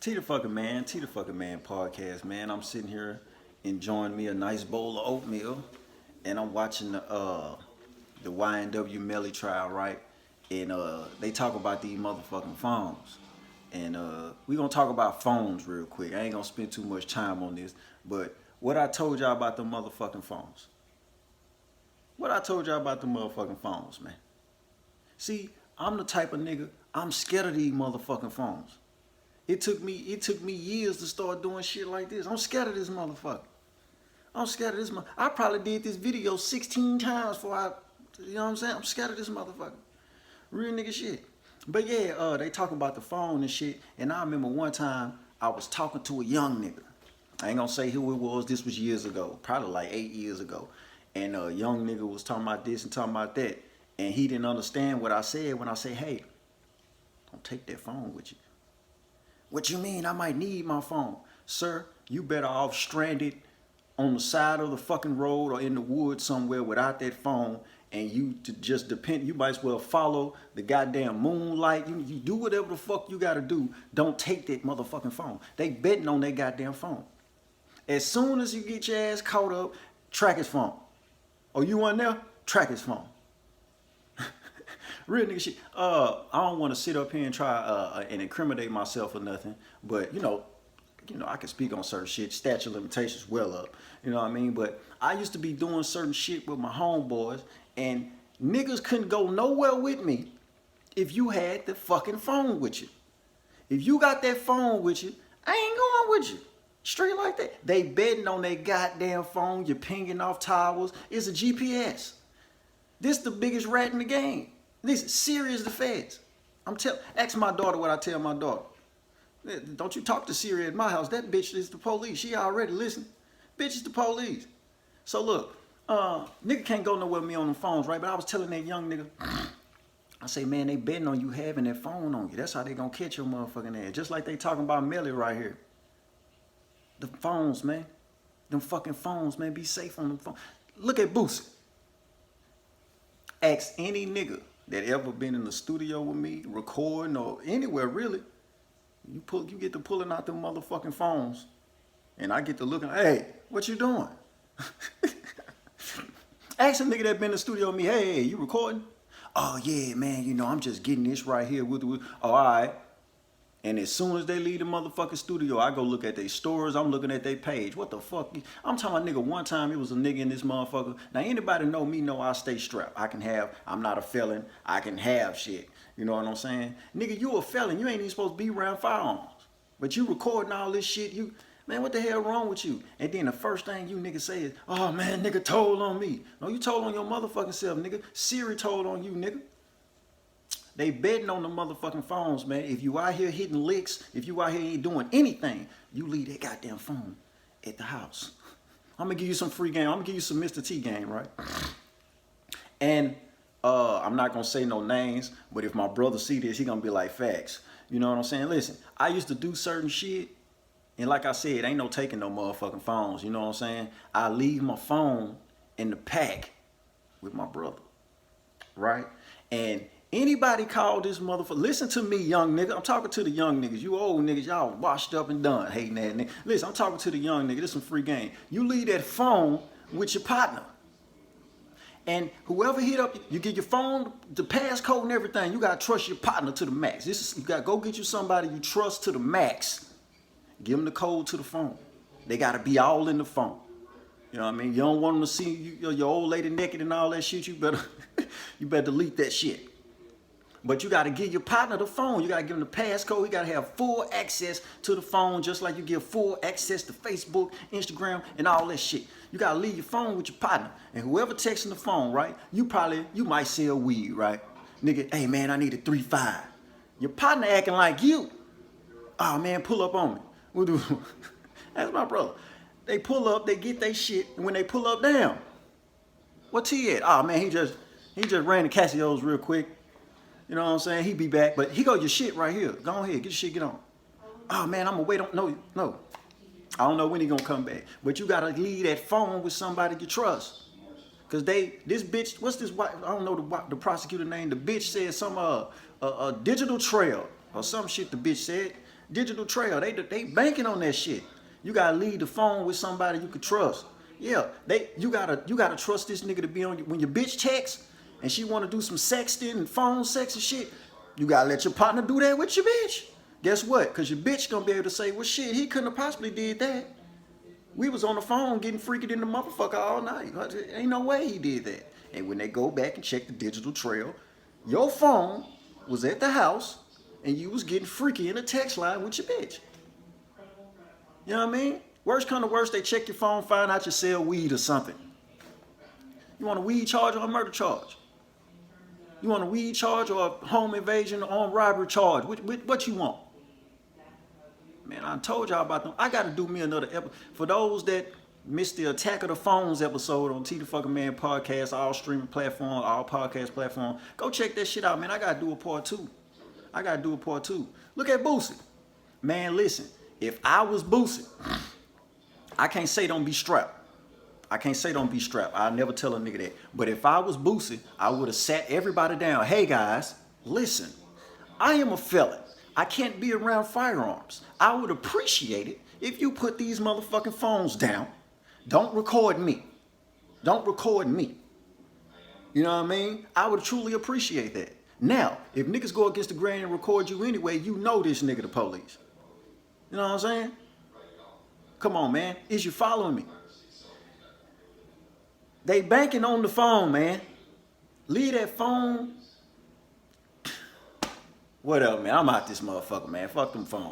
T the fucking man, T the fucking man podcast, man. I'm sitting here enjoying me a nice bowl of oatmeal, and I'm watching the YNW Melly trial, right? And they talk about these motherfucking phones, and we gonna talk about phones real quick. I ain't gonna spend too much time on this, but what I told y'all about the motherfucking phones. What I told y'all about the motherfucking phones, man. See, I'm the type of nigga, I'm scared of these motherfucking phones. It took me years to start doing shit like this. I'm scared of this motherfucker. I'm scared of this I probably did this video 16 times before you know what I'm saying? I'm scared of this motherfucker. Real nigga shit. But yeah, they talk about the phone and shit. And I remember one time I was talking to a young nigga. I ain't gonna say who it was. This was years ago, probably like 8 years ago. And a young nigga was talking about this and talking about that. And he didn't understand what I said when I said, hey, don't take that phone with you. What you mean? I might need my phone. Sir, you better off stranded on the side of the fucking road or in the woods somewhere without that phone, and you to just depend. You might as well follow the goddamn moonlight. You do whatever the fuck you gotta do. Don't take that motherfucking phone. They betting on that goddamn phone. As soon as you get your ass caught up, track his phone. Oh, you on there? Track his phone. Real nigga shit. I don't want to sit up here and try and incriminate myself or nothing, but I can speak on certain shit. Statute of limitations well up. You know what I mean? But I used to be doing certain shit with my homeboys, and niggas couldn't go nowhere with me if you had the fucking phone with you. If you got that phone with you, I ain't going with you. Straight like that. They betting on their goddamn phone. You're pinging off towers. It's a GPS. This the biggest rat in the game. This Siri is the feds. Ask my daughter what I tell my daughter. Don't you talk to Siri at my house. That bitch is the police. She already listened. Bitch is the police. So look, nigga can't go nowhere with me on the phones, right? But I was telling that young nigga, I say, man, they betting on you having that phone on you. That's how they gonna catch your motherfucking ass. Just like they talking about Melly right here. The phones, man. Them fucking phones, man. Be safe on them phones. Look at Boosie. Ask any nigga that ever been in the studio with me, recording or anywhere really. You get to pulling out them motherfucking phones, and I get to looking. Hey, what you doing? Ask a nigga that been in the studio with me. Hey, you recording? Oh yeah, man. I'm just getting this right here. Oh, all right. And as soon as they leave the motherfucking studio, I go look at their stores. I'm looking at their page. What the fuck? I'm talking about nigga. One time it was a nigga in this motherfucker. Now anybody know me know I stay strapped. I'm not a felon. I can have shit. You know what I'm saying? Nigga, you a felon. You ain't even supposed to be around firearms. But you recording all this shit. Man, what the hell wrong with you? And then the first thing you nigga say is, oh man, nigga told on me. No, you told on your motherfucking self, nigga. Siri told on you, nigga. They betting on the motherfucking phones, man. If you out here hitting licks, if you out here ain't doing anything, you leave that goddamn phone at the house. I'm gonna give you some free game. I'm gonna give you some Mr. T game, right? And I'm not gonna say no names, but if my brother see this, he gonna be like, facts. You know what I'm saying? Listen, I used to do certain shit, and like I said, ain't no taking no motherfucking phones. You know what I'm saying? I leave my phone in the pack with my brother, right? And anybody call this motherfucker, listen to me, young nigga. I'm talking to the young niggas. You old niggas, y'all washed up and done hating that nigga. Listen, I'm talking to the young nigga. This some free game. You leave that phone with your partner. And whoever hit up, you get your phone, the passcode and everything. You gotta trust your partner to the max. You gotta go get you somebody you trust to the max. Give them the code to the phone. They gotta be all in the phone. You know what I mean? You don't want them to see your old lady naked and all that shit. You better delete that shit. But you got to give your partner the phone. You got to give him the passcode. You got to have full access to the phone, just like you give full access to Facebook, Instagram, and all that shit. You got to leave your phone with your partner. And whoever texting the phone, right, you might sell weed, right? Nigga, hey, man, I need a 3-5. Your partner acting like you. Oh, man, pull up on me. That's my brother. They pull up, they get their shit, and when they pull up, damn, what's he at? Oh, man, he just ran the Casios real quick. You know what I'm saying? He be back, but he go, your shit right here. Go ahead, get your shit, get on. Oh man, I'm gonna wait on, no. I don't know when he gonna come back. But you gotta leave that phone with somebody you trust. Cause this bitch, what's this, I don't know the prosecutor name. The bitch said some, a digital trail or some shit the bitch said. Digital trail, they banking on that shit. You gotta leave the phone with somebody you can trust. Yeah, you gotta trust this nigga to be on you. When your bitch texts and she wanna do some sexting and phone sex and shit, you gotta let your partner do that with your bitch. Guess what? Cause your bitch gonna be able to say, well shit, he couldn't have possibly did that. We was on the phone getting freaky in the motherfucker all night. Ain't no way he did that. And when they go back and check the digital trail, your phone was at the house and you was getting freaky in a text line with your bitch. You know what I mean? Worst come to worst, they check your phone, find out you sell weed or something. You want a weed charge or a murder charge? You want a weed charge or a home invasion or armed robbery charge? What you want? Man, I told y'all about them. I got to do me another episode. For those that missed the Attack of the Phones episode on T the Fucking Man podcast, all streaming platforms, all podcast platforms, go check that shit out, man. I got to do a part 2. Look at Boosie. Man, listen. If I was Boosie, I can't say don't be strapped. I'll never tell a nigga that. But if I was Boosie, I would have sat everybody down. Hey guys, listen. I am a felon. I can't be around firearms. I would appreciate it if you put these motherfucking phones down. Don't record me. You know what I mean? I would truly appreciate that. Now, if niggas go against the grain and record you anyway, you know this nigga the police. You know what I'm saying? Come on, man. Is you following me? They banking on the phone, man. Leave that phone. What up, man? I'm out this motherfucker, man. Fuck them phones.